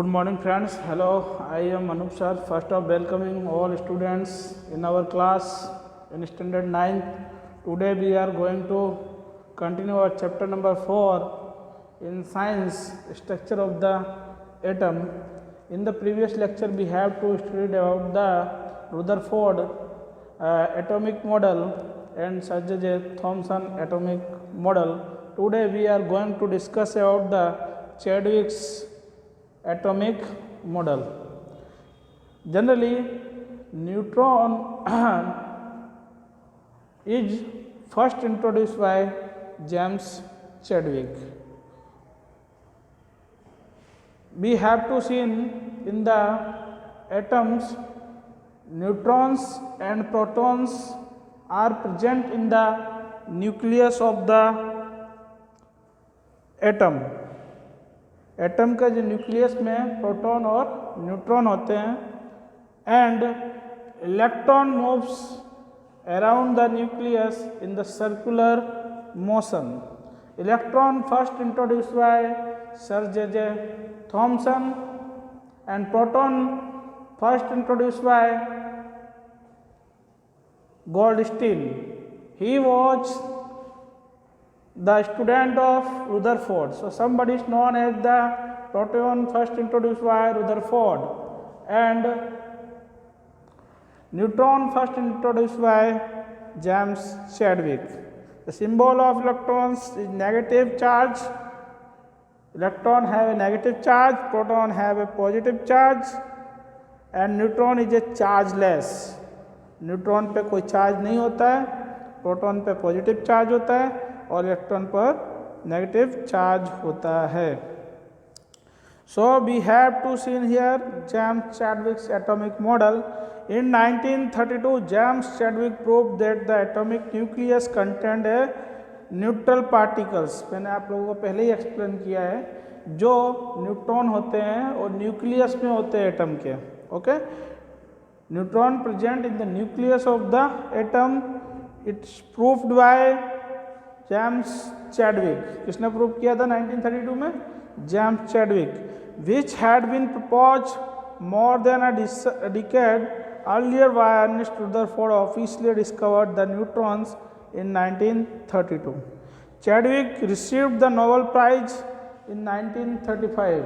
Good morning friends. Hello, I am Anup sir. First of welcoming all students in our class in standard 9th. Today we are going to continue our chapter number 4 in science, structure of the atom. In the previous lecture we have to study about the Rutherford atomic model and Sir J. Thomson atomic model. Today we are going to discuss about the Chadwick's atomic model. Generally, neutron is first introduced by James Chadwick. We have to see in the atoms, neutrons and protons are present in the nucleus of the atom. Atom का जो nucleus में proton और neutron होते हैं and electron moves around the nucleus in the circular motion. Electron first introduced by sir J Thomson and proton first introduced by Goldstein. He was the student of Rutherford. So somebody is known as the proton first introduced by Rutherford and neutron first introduced by James Chadwick. The symbol of electrons is negative charge. Electron have a negative charge, proton have a positive charge and neutron is a chargeless. Neutron पे कोई charge नहीं होता है, proton पे positive charge होता है और electron पर नेगेटिव चार्ज होता है. So we have to seen here James Chadwick's atomic model. In 1932 James Chadwick proved that the atomic nucleus contained a neutral particles. मैंने आप लोगों को पहले ही एक्सप्लेन किया है, जो न्यूट्रॉन होते हैं और न्यूक्लियस में होते हैं एटम के. Okay, neutron present in the nucleus of the atom. It's proved by James Chadwick. किसने प्रूव किया था 1932 में? James Chadwick. Which had been propose more than a decade earlier by Ernest Rutherford officially discovered the neutrons in 1932. Chadwick received the Nobel prize in 1935.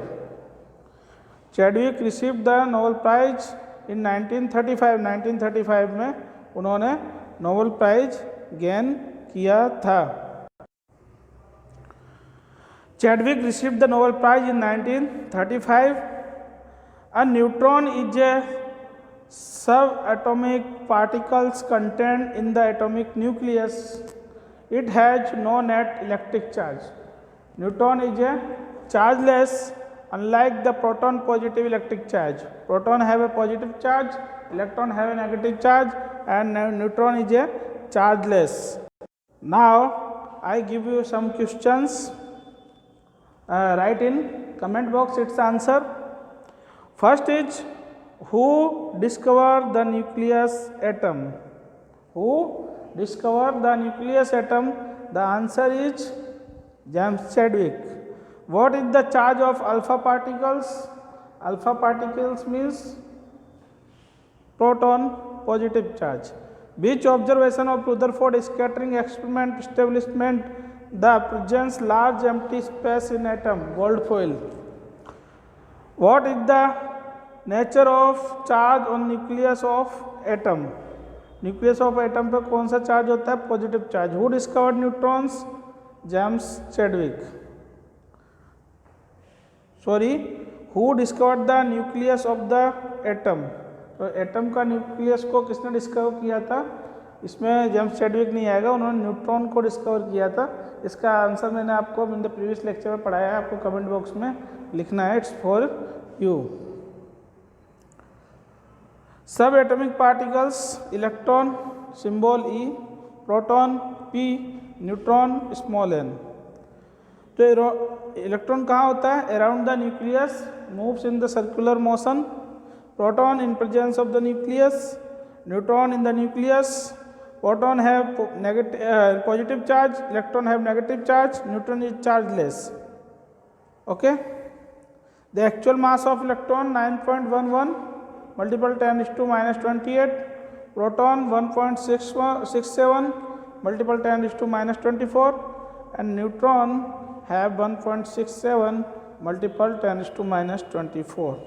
Chadwick received the Nobel prize in 1935. 1935 में उन्होंने Nobel prize gain किया था. Chadwick received the Nobel Prize in 1935. A neutron is a subatomic particles contained in the atomic nucleus. It has no net electric charge. Neutron is a chargeless, unlike the proton positive electric charge. Proton have a positive charge, electron have a negative charge, and neutron is a chargeless. Now I give you some questions. Write in comment box its answer. First is, who discovered the nucleus atom? Who discovered the nucleus atom? The answer is James Chadwick. What is the charge of alpha particles? Alpha particles means proton positive charge. Which observation of Rutherford scattering experiment establishment the presence large empty space in atom? Goldfoil. What is the nature of charge on nucleus of atom? Nucleus of atom पे कौन सा charge होता है? Positive charge. Who discovered neutrons? James Chadwick. Sorry, who discovered the nucleus of the atom? तो atom का nucleus को किसने discover किया था? इसमें जेम्स चैडविक नहीं आएगा, उन्होंने न्यूट्रॉन को डिस्कवर किया था. इसका आंसर मैंने आपको इन द प्रीवियस लेक्चर में पढ़ाया है, आपको कमेंट बॉक्स में लिखना है. It's for you. Subatomic particles, electron symbol e, proton p, neutron small n. तो इलेक्ट्रॉन कहाँ होता है? Around the nucleus, moves in the circular motion. Proton in presence of the nucleus, neutron in the nucleus. Proton have positive charge, electron have negative charge, neutron is chargeless. Okay. The actual mass of electron 9.11 multiple 10 is to minus 28, proton 1.67 multiple 10 is to minus 24, and neutron have 1.67 multiple 10 is to minus 24.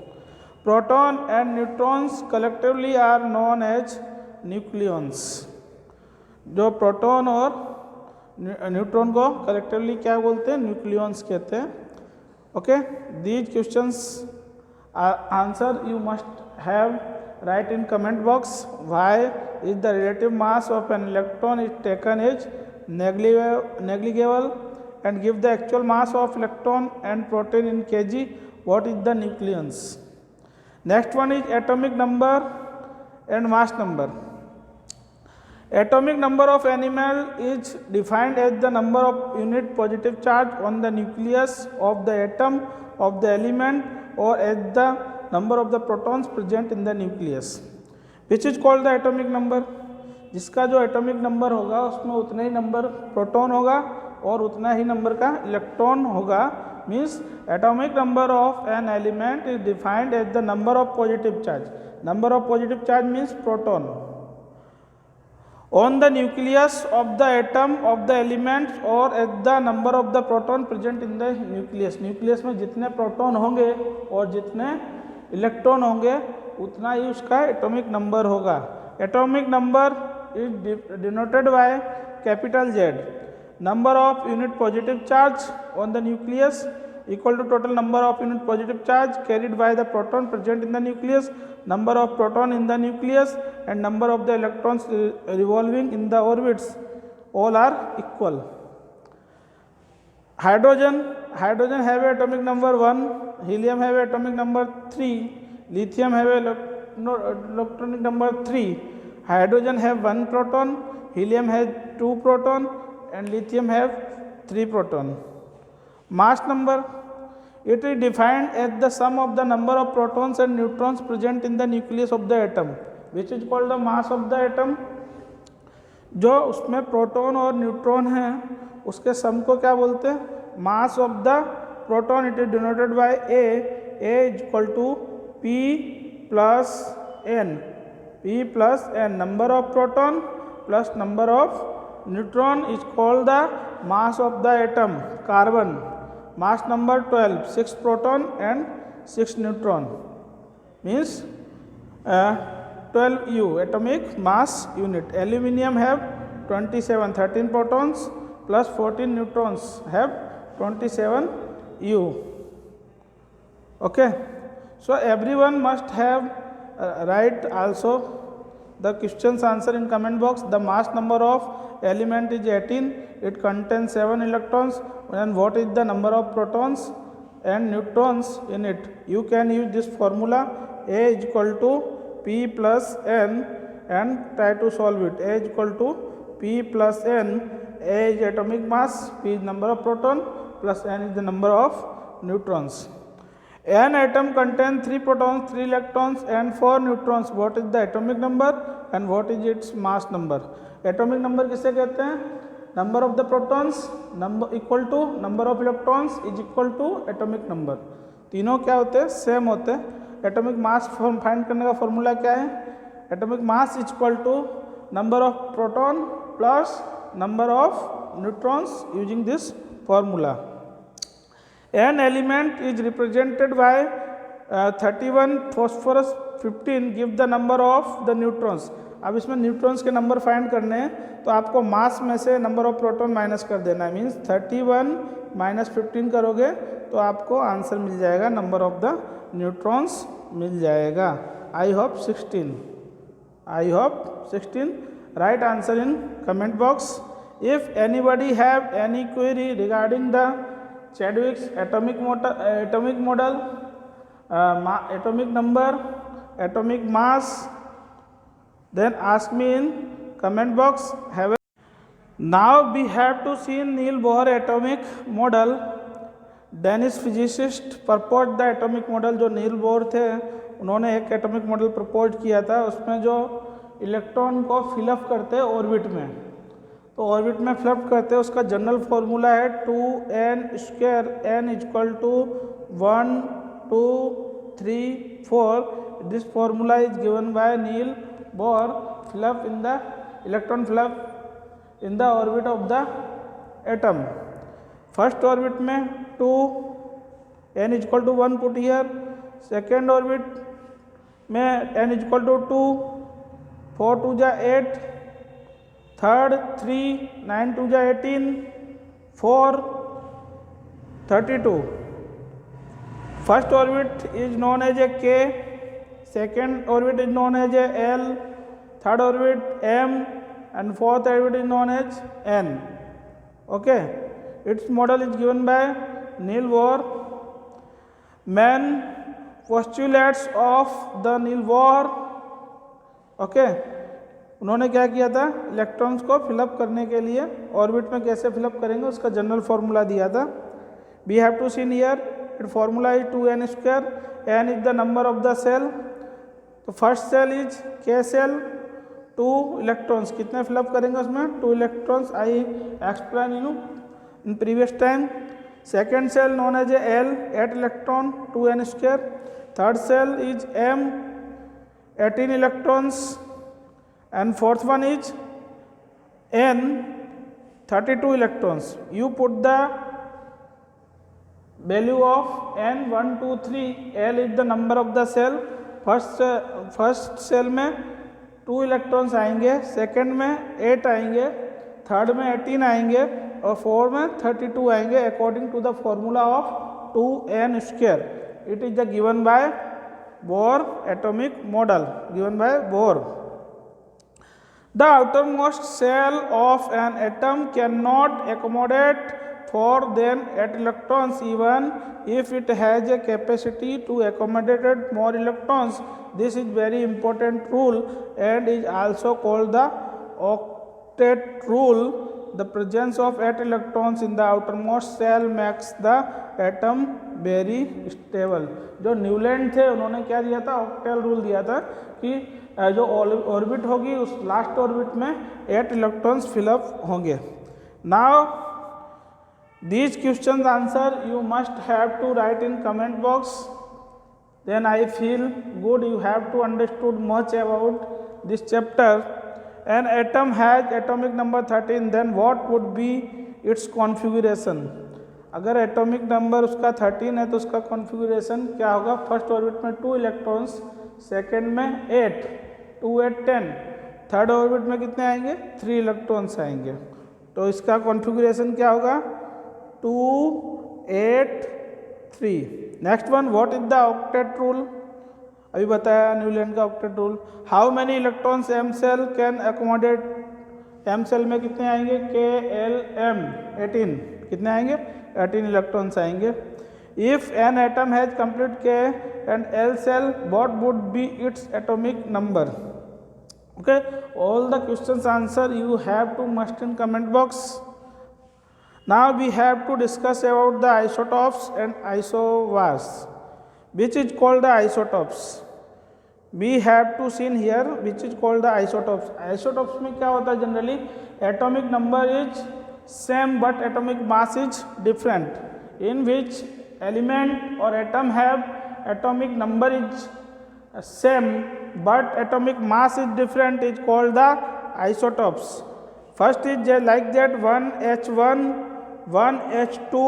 Proton and neutrons collectively are known as nucleons. जो proton और neutron को collectively क्या बोलते हैं, nucleons कहते हैं. Okay, these questions answer you must have write in comment box. Why is the relative mass of an electron is taken as negligible, and give the actual mass of electron and proton in kg. What is the nucleons? Next one is atomic number and mass number. Atomic number of animal is defined as the number of unit positive charge on the nucleus of the atom of the element, or as the number of the protons present in the nucleus. Which is called the atomic number? जिसका जो atomic number होगा उसमें उतना ही number proton होगा और उतना ही नंबर का इलेक्ट्रॉन होगा. Means atomic number of an element is defined as the number of positive charge. Number of positive charge means proton on the nucleus of the atom of the element, or at the number of the proton present in the nucleus. Nucleus में जितने proton होंगे और जितने electron होंगे उतना ही उसका atomic number होगा. Atomic number is denoted by capital Z. Number of unit positive charge on the nucleus equal to total number of unit positive charge carried by the proton present in the nucleus, number of proton in the nucleus, and number of the electrons revolving in the orbits, all are equal. Hydrogen have atomic number 1, helium have atomic number 3, lithium have electronic number 3. Hydrogen have 1 proton, helium has 2 proton, and lithium have 3 proton. Mass number, it is defined as the sum of the number of protons and neutrons present in the nucleus of the atom, which is called the mass of the atom. जो उसमें proton और neutron हैं उसके सम को क्या बोलते हैं, mass of the proton. It is denoted by A is equal to P plus N. Number of proton plus number of neutron is called the mass of the atom. Carbon mass number 12, 6 proton and 6 neutron, means 12 U atomic mass unit. Aluminium have 27, 13 protons plus 14 neutrons have 27 U. Okay, so everyone must have write also the questions answer in comment box. The mass number of element is 18. It contains 7 electrons. And what is the number of protons and neutrons in it? You can use this formula. A is equal to P plus N and try to solve it. A is equal to P plus N. A is atomic mass, P is number of proton, plus N is the number of neutrons. An atom contains 3 protons, 3 electrons and 4 neutrons. What is the atomic number and what is its mass number? Atomic number किसे कहते हैं? Number of the protons number equal to number of electrons is equal to atomic number. तीनों क्या होते हैं, same होते हैं. Atomic mass find करने का फॉर्मूला क्या है, atomic mass is equal to number of proton plus number of neutrons using this formula. An element is represented by 31 phosphorus 15 give the number of the neutrons. अब इसमें neutrons के number find करने हैं तो आपको मास में से नंबर ऑफ प्रोटॉन माइनस कर देना है. मीन्स 31 माइनस 15 करोगे तो आपको आंसर मिल जाएगा, नंबर ऑफ द न्यूट्रॉन्स मिल जाएगा. I hope 16. Right answer in comment box. If anybody have any query regarding the Chadwick's atomic model, atomic number, atomic mass, then ask me in comment box. Now we have to see Niels Bohr atomic model. Danish physicist proposed the atomic model. जो Niels Bohr थे उन्होंने एक atomic model propose किया था. उसमें जो electron को fill up करते ऑर्बिट में, तो ऑर्बिट में फिलअप करते उसका जनरल फॉर्मूला है 2n². n is equal to 1 2, 3, 4. This formula is given by Niels Bohr. Fill up in the electron fill up in the orbit of the atom. First orbit में 2, n is equal to 1 put here. Second orbit में n is equal to 2, 4 2 जा 8. Third 3, 9 2 जा 18, 4 32. First orbit is known as a K, second orbit is known as a L, third orbit M, and fourth orbit is known as N. Okay, its model is given by Niels Bohr. Main postulates of the Niels Bohr. Okay, उन्होंने क्या किया था, electrons को fill up करने के लिए orbit में कैसे फिलअप करेंगे उसका जनरल फॉर्मूला दिया था. We have to seen here it formula is 2n square. n is the number of the cell. तो first cell is K cell. 2 electrons कितने फिलअप करेंगे उसमें, 2 electrons. I explain in previous time. Second cell known as a L, 8 electron, 2n square. Third cell is m, 18 electrons. And fourth one is N, 32 electrons. You put the value of N 1 2 3. L is the number of the cell. First cell में 2 electrons आएंगे, second में 8 आएंगे, third में 18 आएंगे और fourth में 32 आएंगे according to the formula of 2n square. It is the given by Bohr atomic model, given by Bohr. The outermost shell of an atom cannot accommodate more than 8 electrons even if it has a capacity to accommodate more electrons. This is very important rule and is also called the octet rule. The presence of 8 electrons in the outermost shell makes the atom very stable. जो Newland थे उन्होंने क्या दिया था, octal rule दिया था कि जो ऑर्बिट होगी उस लास्ट ऑर्बिट में 8 इलेक्ट्रॉन्स फिलअप होंगे. Now these questions answer you must have to write in comment box. Then I feel good you have to understood much about this chapter. An atom has atomic number 13, then what would be its configuration. अगर atomic number उसका 13 है तो उसका configuration क्या होगा. First orbit में 2 electrons, second में 8, 2 8 10. Third orbit में कितने आएंगे, 3 इलेक्ट्रॉन्स आएंगे. तो इसका कॉन्फ़िगरेशन क्या होगा, 2 8 3. Next one, what is the octet rule. अभी बताया न्यूलैंड का octet rule. How many electrons M cell can accommodate. M cell में कितने आएंगे, के एल एम 18. कितने आएंगे, 18 इलेक्ट्रॉन्स आएंगे. If an atom has complete K and L shell, what would be its atomic number. Okay, all the questions answer you have to must in comment box. Now we have to discuss about the isotopes and isomers. Which is called the isotopes. We have to see here which is called the isotopes. Isotopes में क्या होता है generally, atomic number is same but atomic mass is different. In which element or atom have atomic number is same but atomic mass is different is called the isotopes. First is like that 1H1, 1H2,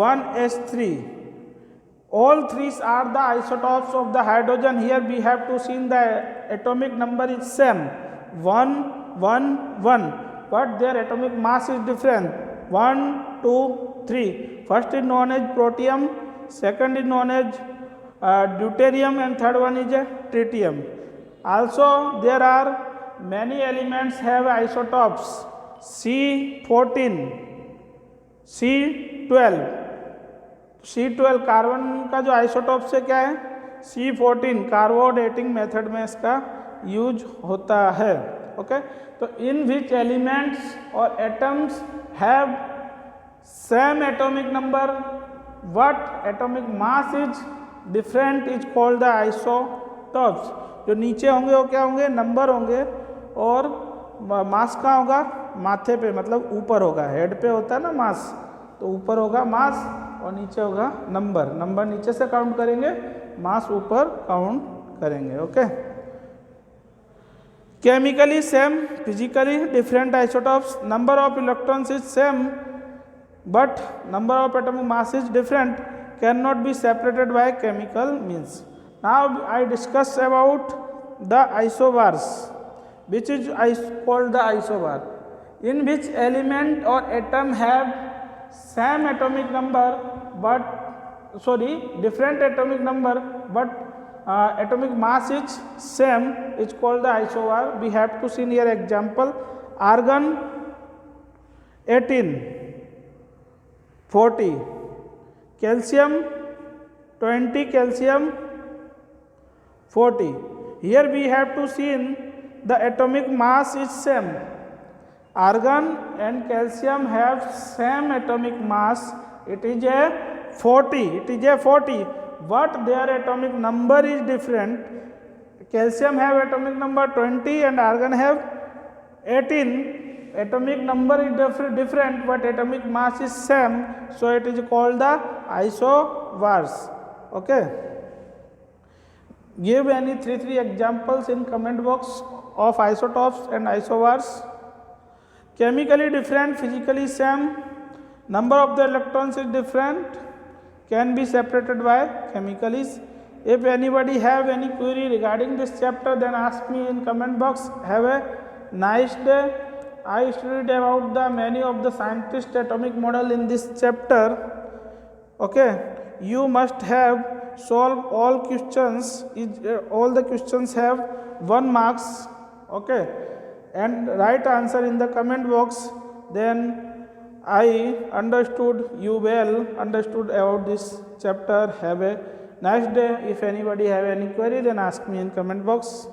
1H3. All three are the isotopes of the hydrogen. Here we have to see the atomic number is same 1 1 1 but their atomic mass is different 1 2 3. First is known as protium, second is known as deuterium and third one is a tritium. Also there are many elements have isotopes C14, C12. C12 carbon का जो isotope से क्या है, C14 कार्बो dating method में इसका use होता है. Okay, तो इन विच एलिमेंट्स और atoms have same atomic number but atomic mass is different is called the isotopes. जो नीचे होंगे वो क्या होंगे, नंबर होंगे और मास कहाँ होगा, माथे पे मतलब ऊपर होगा. हेड पे होता है ना मास, तो ऊपर होगा मास और नीचे होगा नंबर, नंबर नीचे से काउंट करेंगे, मास ऊपर काउंट करेंगे। Okay, chemically same, physically different isotopes, number of electrons is same but number of atomic mass is different, cannot be separated by chemical means. Now I discuss about the isobars, which is called the isobar, in which element or atom have same atomic number but different atomic number but atomic mass is same, is called the isobar. We have to see here example: argon 18, 40, calcium 20, calcium 40. Here we have to see in the atomic mass is same. Argon and calcium have same atomic mass. It is a 40. It is a 40. But their atomic number is different. Calcium have atomic number 20 and argon have 18. Atomic number is different but atomic mass is same, so it is called the isobars. Okay, give any three examples in comment box of isotopes and isobars. Chemically different, physically same, number of the electrons is different, can be separated by chemically. If anybody have any query regarding this chapter, then ask me in comment box. Have a nice day. I studied about the many of the scientist atomic model in this chapter. Okay, you must have solved all questions. All the questions have 1 marks. Okay, and write answer in the comment box. Then I understood you well, understood about this chapter. Have a nice day. If anybody have any query, then ask me in comment box.